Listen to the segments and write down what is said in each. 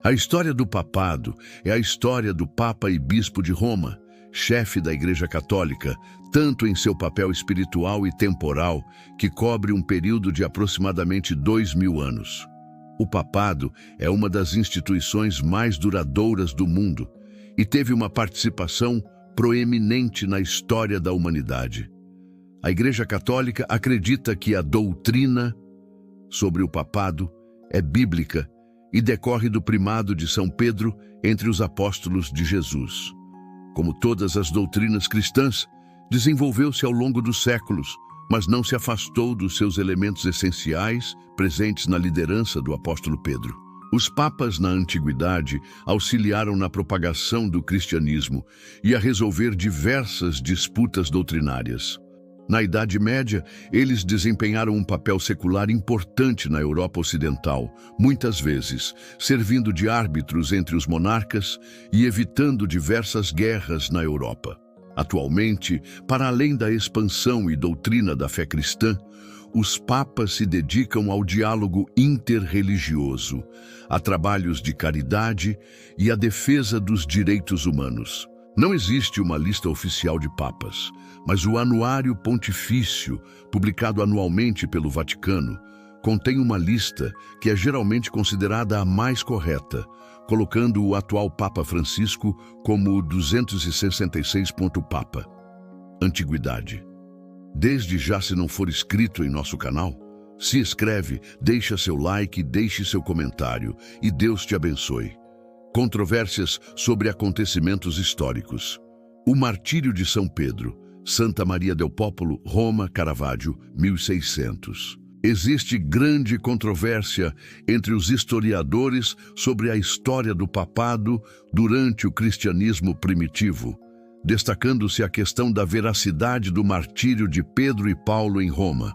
A história do papado é a história do Papa e Bispo de Roma, chefe da Igreja Católica, tanto em seu papel espiritual e temporal, que cobre um período de aproximadamente 2000 anos. O papado é uma das instituições mais duradouras do mundo e teve uma participação proeminente na história da humanidade. A Igreja Católica acredita que a doutrina sobre o papado é bíblica e decorre do primado de São Pedro entre os apóstolos de Jesus. Como todas as doutrinas cristãs, desenvolveu-se ao longo dos séculos, mas não se afastou dos seus elementos essenciais presentes na liderança do apóstolo Pedro. Os papas na antiguidade auxiliaram na propagação do cristianismo e a resolver diversas disputas doutrinárias. Na Idade Média, eles desempenharam um papel secular importante na Europa Ocidental, muitas vezes servindo de árbitros entre os monarcas e evitando diversas guerras na Europa. Atualmente, para além da expansão e doutrina da fé cristã, os papas se dedicam ao diálogo interreligioso, a trabalhos de caridade e à defesa dos direitos humanos. Não existe uma lista oficial de papas, mas o Anuário Pontifício, publicado anualmente pelo Vaticano, contém uma lista que é geralmente considerada a mais correta, colocando o atual Papa Francisco como o 266 Papa. Antiguidade. Desde já, se não for inscrito em nosso canal, se inscreve, deixa seu like, deixe seu comentário e Deus te abençoe. Controvérsias sobre acontecimentos históricos. O martírio de São Pedro, Santa Maria del Popolo, Roma, Caravaggio, 1600. Existe grande controvérsia entre os historiadores sobre a história do papado durante o cristianismo primitivo, destacando-se a questão da veracidade do martírio de Pedro e Paulo em Roma,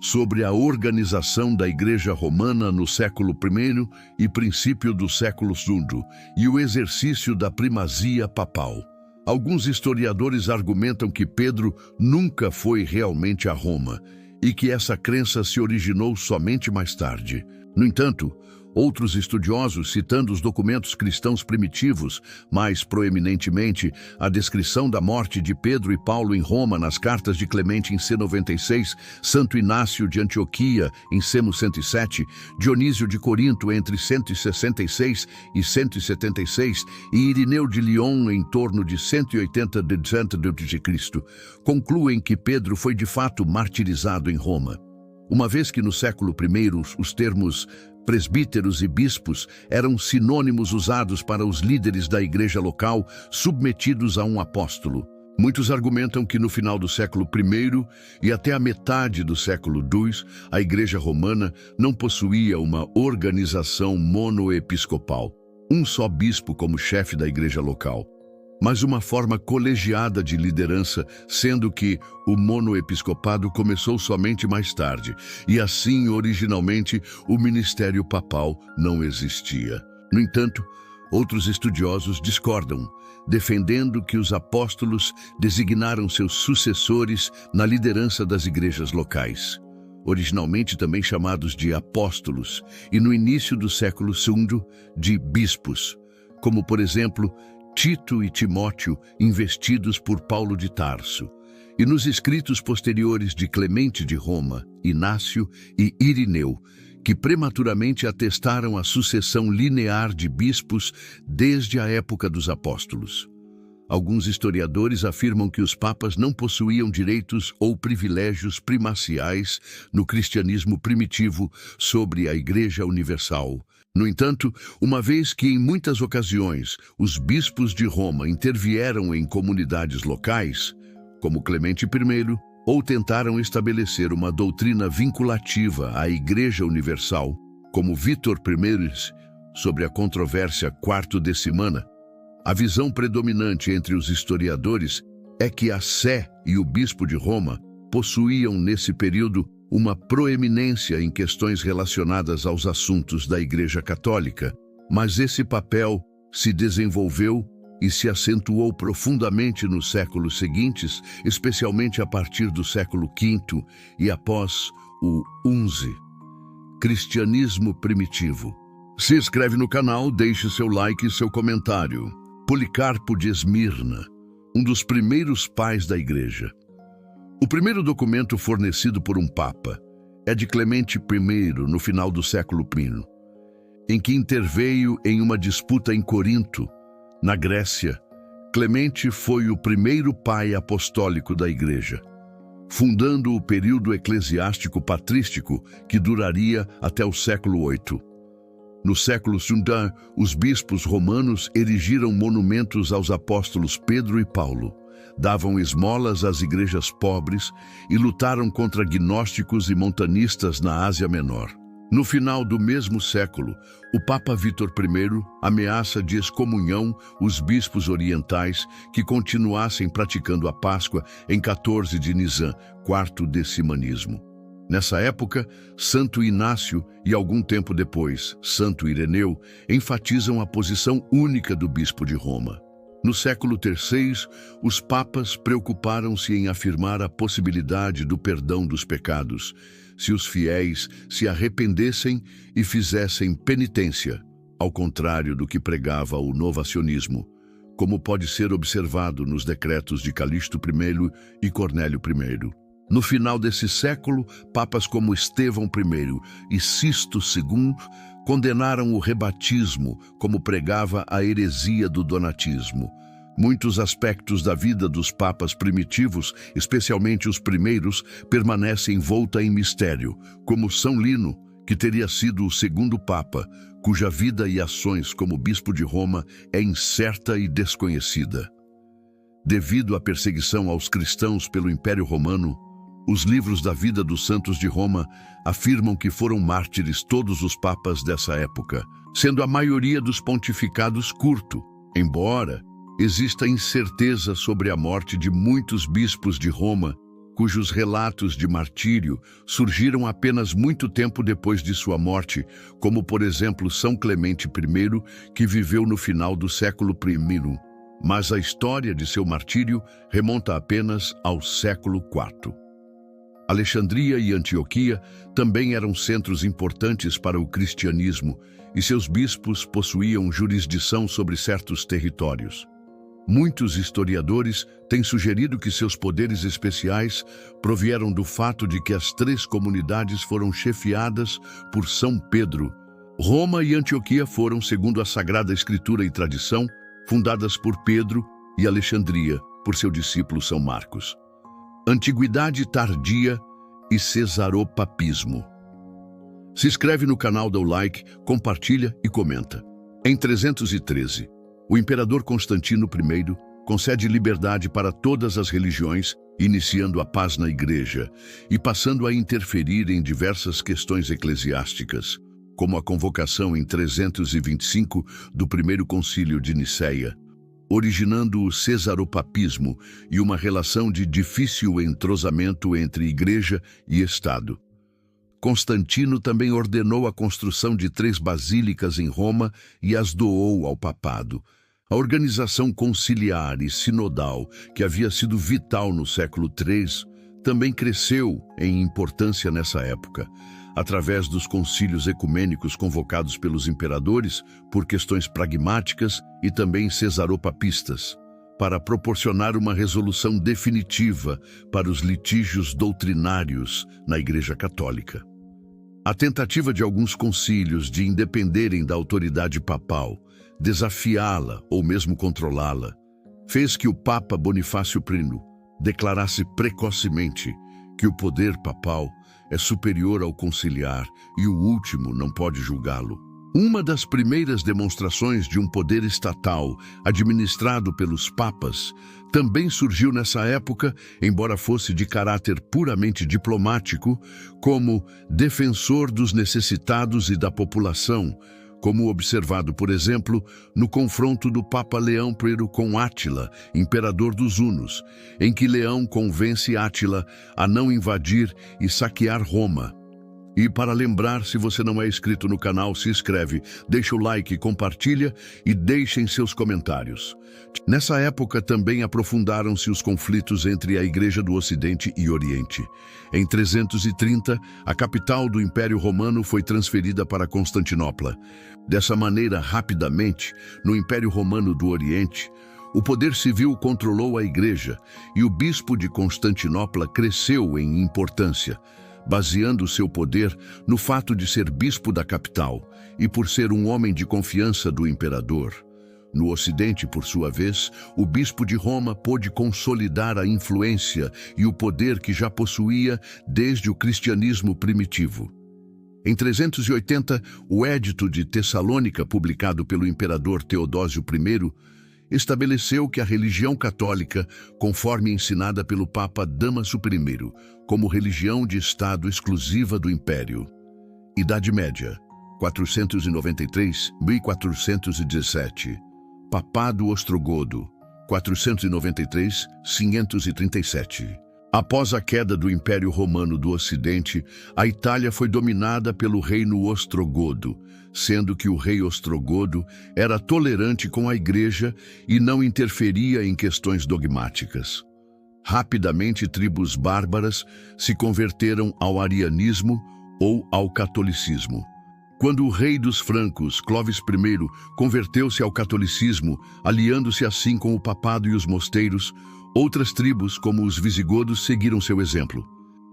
sobre a organização da Igreja Romana no século I e princípio do século II e o exercício da primazia papal. Alguns historiadores argumentam que Pedro nunca foi realmente a Roma e que essa crença se originou somente mais tarde. No entanto, outros estudiosos, citando os documentos cristãos primitivos, mais proeminentemente a descrição da morte de Pedro e Paulo em Roma nas cartas de Clemente em C96, Santo Inácio de Antioquia em C 107, Dionísio de Corinto entre 166 e 176 e Irineu de Lyon em torno de 180 d.C., concluem que Pedro foi de fato martirizado em Roma. Uma vez que no século I os termos presbíteros e bispos eram sinônimos usados para os líderes da igreja local submetidos a um apóstolo. Muitos argumentam que no final do século I e até a metade do século II, a Igreja Romana não possuía uma organização monoepiscopal, um só bispo como chefe da igreja local, mas uma forma colegiada de liderança, sendo que o monoepiscopado começou somente mais tarde, e assim, originalmente, o ministério papal não existia. No entanto, outros estudiosos discordam, defendendo que os apóstolos designaram seus sucessores na liderança das igrejas locais, originalmente também chamados de apóstolos, e no início do século II, de bispos, como, por exemplo, Tito e Timóteo, investidos por Paulo de Tarso, e nos escritos posteriores de Clemente de Roma, Inácio e Irineu, que prematuramente atestaram a sucessão linear de bispos desde a época dos apóstolos. Alguns historiadores afirmam que os papas não possuíam direitos ou privilégios primaciais no cristianismo primitivo sobre a Igreja Universal. No entanto, uma vez que em muitas ocasiões os bispos de Roma intervieram em comunidades locais, como Clemente I, ou tentaram estabelecer uma doutrina vinculativa à Igreja Universal, como Vítor I, sobre a controvérsia quarto-decimana, a visão predominante entre os historiadores é que a Sé e o bispo de Roma possuíam nesse período uma proeminência em questões relacionadas aos assuntos da Igreja Católica, mas esse papel se desenvolveu e se acentuou profundamente nos séculos seguintes, especialmente a partir do século V e após o XI. Cristianismo primitivo. Se inscreve no canal, deixe seu like e seu comentário. Policarpo de Esmirna, um dos primeiros pais da Igreja. O primeiro documento fornecido por um papa é de Clemente I, no final do século I, em que interveio em uma disputa em Corinto, na Grécia. Clemente foi o primeiro pai apostólico da Igreja, fundando o período eclesiástico patrístico que duraria até o século VIII. No século II, os bispos romanos erigiram monumentos aos apóstolos Pedro e Paulo, davam esmolas às igrejas pobres e lutaram contra gnósticos e montanistas na Ásia Menor. No final do mesmo século, o Papa Vítor I ameaça de excomunhão os bispos orientais que continuassem praticando a Páscoa em 14 de Nisan, quarto decimanismo. Nessa época, Santo Inácio e algum tempo depois, Santo Ireneu, enfatizam a posição única do bispo de Roma. No século III, os papas preocuparam-se em afirmar a possibilidade do perdão dos pecados, se os fiéis se arrependessem e fizessem penitência, ao contrário do que pregava o novacionismo, como pode ser observado nos decretos de Calixto I e Cornélio I. No final desse século, papas como Estevão I e Sisto II condenaram o rebatismo, como pregava a heresia do donatismo. Muitos aspectos da vida dos papas primitivos, especialmente os primeiros, permanecem envolta em mistério, como São Lino, que teria sido o segundo papa, cuja vida e ações como bispo de Roma é incerta e desconhecida. Devido à perseguição aos cristãos pelo Império Romano, os livros da vida dos santos de Roma afirmam que foram mártires todos os papas dessa época, sendo a maioria dos pontificados curto, embora exista incerteza sobre a morte de muitos bispos de Roma, cujos relatos de martírio surgiram apenas muito tempo depois de sua morte, como por exemplo São Clemente I, que viveu no final do século I. Mas a história de seu martírio remonta apenas ao século IV. Alexandria e Antioquia também eram centros importantes para o cristianismo e seus bispos possuíam jurisdição sobre certos territórios. Muitos historiadores têm sugerido que seus poderes especiais provieram do fato de que as três comunidades foram chefiadas por São Pedro. Roma e Antioquia foram, segundo a Sagrada Escritura e tradição, fundadas por Pedro e Alexandria por seu discípulo São Marcos. Antiguidade tardia e cesaropapismo. Se inscreve no canal, dá o like, compartilha e comenta. Em 313, o imperador Constantino I concede liberdade para todas as religiões, iniciando a paz na Igreja e passando a interferir em diversas questões eclesiásticas, como a convocação em 325 do Primeiro Concílio de Nicéia, originando o cesaropapismo e uma relação de difícil entrosamento entre Igreja e Estado. Constantino também ordenou a construção de 3 basílicas em Roma e as doou ao papado. A organização conciliar e sinodal, que havia sido vital no século III, também cresceu em importância nessa época, através dos concílios ecumênicos convocados pelos imperadores por questões pragmáticas e também cesaropapistas, para proporcionar uma resolução definitiva para os litígios doutrinários na Igreja Católica. A tentativa de alguns concílios de independerem da autoridade papal, desafiá-la ou mesmo controlá-la, fez que o Papa Bonifácio I declarasse precocemente que o poder papal é superior ao conciliar e o último não pode julgá-lo. Uma das primeiras demonstrações de um poder estatal administrado pelos papas também surgiu nessa época, embora fosse de caráter puramente diplomático, como defensor dos necessitados e da população, como observado, por exemplo, no confronto do Papa Leão I com Átila, imperador dos Hunos, em que Leão convence Átila a não invadir e saquear Roma. E para lembrar, se você não é inscrito no canal, se inscreve, deixa o like, compartilha e deixem seus comentários. Nessa época também aprofundaram-se os conflitos entre a Igreja do Ocidente e Oriente. Em 330, a capital do Império Romano foi transferida para Constantinopla. Dessa maneira, rapidamente, no Império Romano do Oriente, o poder civil controlou a Igreja e o bispo de Constantinopla cresceu em importância, baseando seu poder no fato de ser bispo da capital e por ser um homem de confiança do imperador. No Ocidente, por sua vez, o bispo de Roma pôde consolidar a influência e o poder que já possuía desde o cristianismo primitivo. Em 380, o Édito de Tessalônica, publicado pelo imperador Teodósio I, estabeleceu que a religião católica, conforme ensinada pelo Papa Dámaso I, como religião de Estado exclusiva do Império. Idade Média, 493-1417. Papado Ostrogodo, 493-537. Após a queda do Império Romano do Ocidente, a Itália foi dominada pelo reino ostrogodo, sendo que o rei ostrogodo era tolerante com a Igreja e não interferia em questões dogmáticas. Rapidamente, tribos bárbaras se converteram ao arianismo ou ao catolicismo. Quando o rei dos francos, Clovis I, converteu-se ao catolicismo, aliando-se assim com o papado e os mosteiros, outras tribos, como os visigodos, seguiram seu exemplo.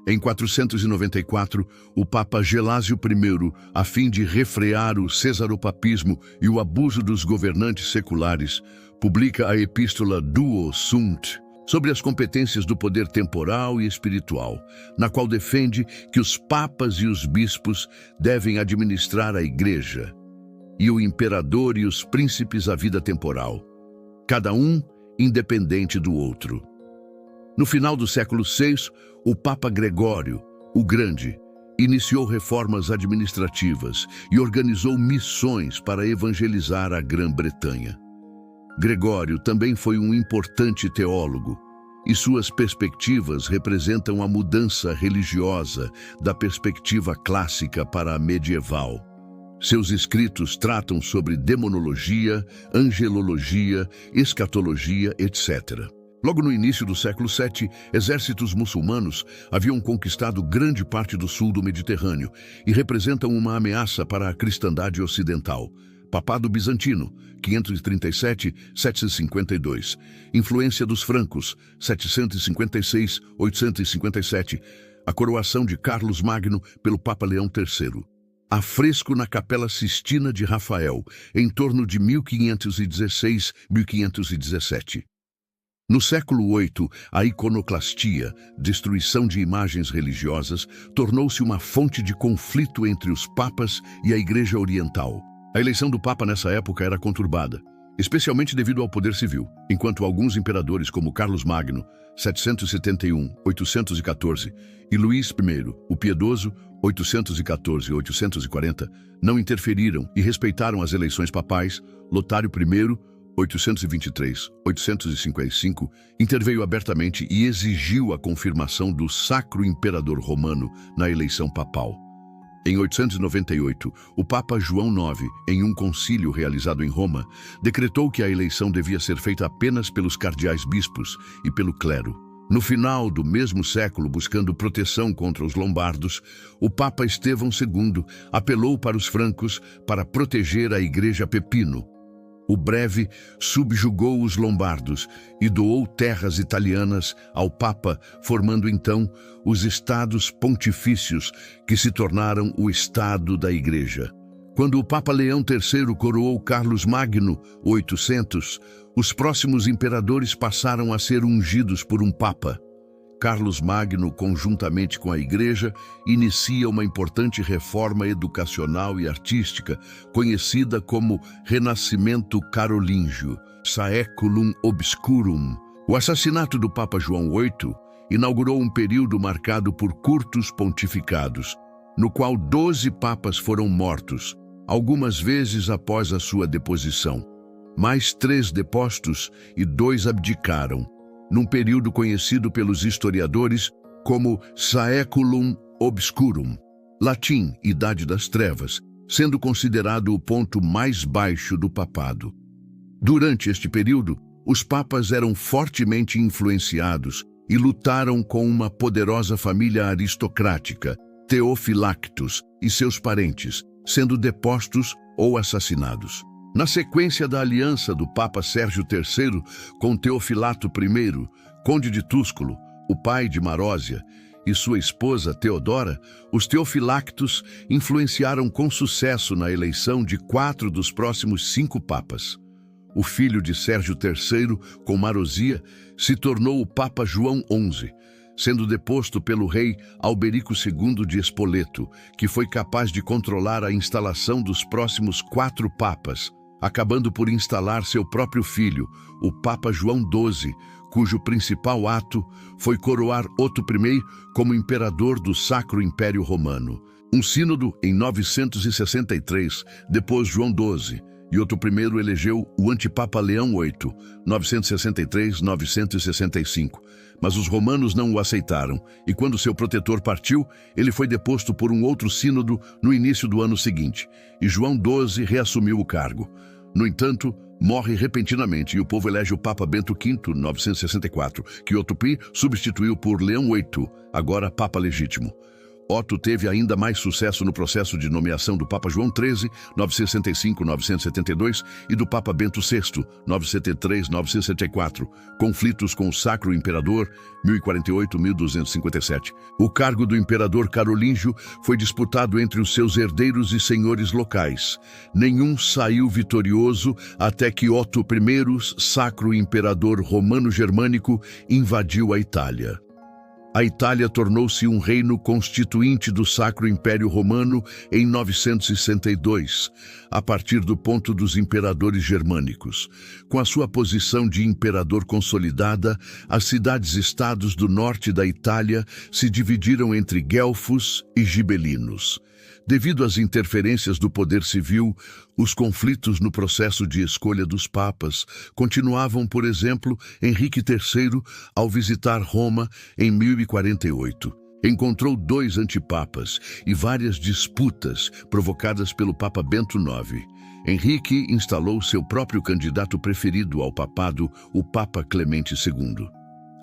Em 494, o Papa Gelásio I, a fim de refrear o cesaropapismo e o abuso dos governantes seculares, publica a epístola Duo Sunt, sobre as competências do poder temporal e espiritual, na qual defende que os papas e os bispos devem administrar a Igreja, e o imperador e os príncipes a vida temporal, cada um independente do outro. No final do século VI, o Papa Gregório, o Grande, iniciou reformas administrativas e organizou missões para evangelizar a Grã-Bretanha. Gregório também foi um importante teólogo, e suas perspectivas representam a mudança religiosa da perspectiva clássica para a medieval. Seus escritos tratam sobre demonologia, angelologia, escatologia, etc. Logo no início do século VII, exércitos muçulmanos haviam conquistado grande parte do sul do Mediterrâneo e representam uma ameaça para a cristandade ocidental. Papado Bizantino, 537-752. Influência dos francos, 756-857. A coroação de Carlos Magno pelo Papa Leão III. Afresco na Capela Sistina de Rafael, em torno de 1516-1517. No século VIII, a iconoclastia, destruição de imagens religiosas, tornou-se uma fonte de conflito entre os papas e a Igreja Oriental. A eleição do Papa nessa época era conturbada, especialmente devido ao poder civil, enquanto alguns imperadores como Carlos Magno, 771-814, e Luís I, o Piedoso, 814-840, não interferiram e respeitaram as eleições papais. Lotário I, 823-855, interveio abertamente e exigiu a confirmação do Sacro Imperador Romano na eleição papal. Em 898, o Papa João IX, em um concílio realizado em Roma, decretou que a eleição devia ser feita apenas pelos cardeais bispos e pelo clero. No final do mesmo século, buscando proteção contra os lombardos, o Papa Estevão II apelou para os francos para proteger a Igreja Pepino. O Breve subjugou os lombardos e doou terras italianas ao Papa, formando então os Estados Pontifícios, que se tornaram o Estado da Igreja. Quando o Papa Leão III coroou Carlos Magno, 800, os próximos imperadores passaram a ser ungidos por um Papa. Carlos Magno, conjuntamente com a Igreja, inicia uma importante reforma educacional e artística, conhecida como Renascimento Carolíngio, Saeculum Obscurum. O assassinato do Papa João VIII inaugurou um período marcado por curtos pontificados, no qual 12 papas foram mortos, algumas vezes após a sua deposição. Mais 3 depostos e 2 abdicaram, num período conhecido pelos historiadores como Saeculum Obscurum. latim, Idade das Trevas, sendo considerado o ponto mais baixo do papado. Durante este período, os papas eram fortemente influenciados e lutaram com uma poderosa família aristocrática, Theophylactus, e seus parentes, sendo depostos ou assassinados. Na sequência da aliança do Papa Sérgio III com Teofilato I, conde de Túsculo, o pai de Marósia, e sua esposa Teodora, os Teofilactos influenciaram com sucesso na eleição de 4 dos próximos 5 papas. O filho de Sérgio III, com Marosia, se tornou o Papa João XI, sendo deposto pelo rei Alberico II de Spoleto, que foi capaz de controlar a instalação dos próximos 4 papas, acabando por instalar seu próprio filho, o Papa João XII, cujo principal ato foi coroar Otto I como imperador do Sacro Império Romano. Um sínodo em 963, depois João XII, e Otto I elegeu o antipapa Leão VIII, 963-965. Mas os romanos não o aceitaram, e quando seu protetor partiu, ele foi deposto por um outro sínodo no início do ano seguinte, e João XII reassumiu o cargo. No entanto, morre repentinamente e o povo elege o Papa Bento V, 964, que Otto I substituiu por Leão VIII, agora Papa legítimo. Otto teve ainda mais sucesso no processo de nomeação do Papa João XIII, 965-972, e do Papa Bento VI, 973-974, conflitos com o Sacro Imperador, 1048-1257. O cargo do imperador carolíngio foi disputado entre os seus herdeiros e senhores locais. Nenhum saiu vitorioso até que Otto I, Sacro Imperador Romano-Germânico, invadiu a Itália. A Itália tornou-se um reino constituinte do Sacro Império Romano em 962, a partir do ponto dos imperadores germânicos. Com a sua posição de imperador consolidada, as cidades-estados do norte da Itália se dividiram entre guelfos e gibelinos. Devido às interferências do poder civil, os conflitos no processo de escolha dos papas continuavam. Por exemplo, Henrique III, ao visitar Roma em 1048, encontrou 2 antipapas e várias disputas provocadas pelo Papa Bento IX. Henrique instalou seu próprio candidato preferido ao papado, o Papa Clemente II.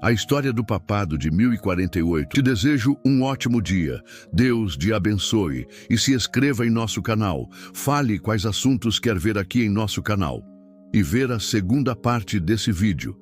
A história do papado de 1048. Te desejo um ótimo dia. Deus te abençoe e se inscreva em nosso canal. Fale quais assuntos quer ver aqui em nosso canal. E ver a segunda parte desse vídeo.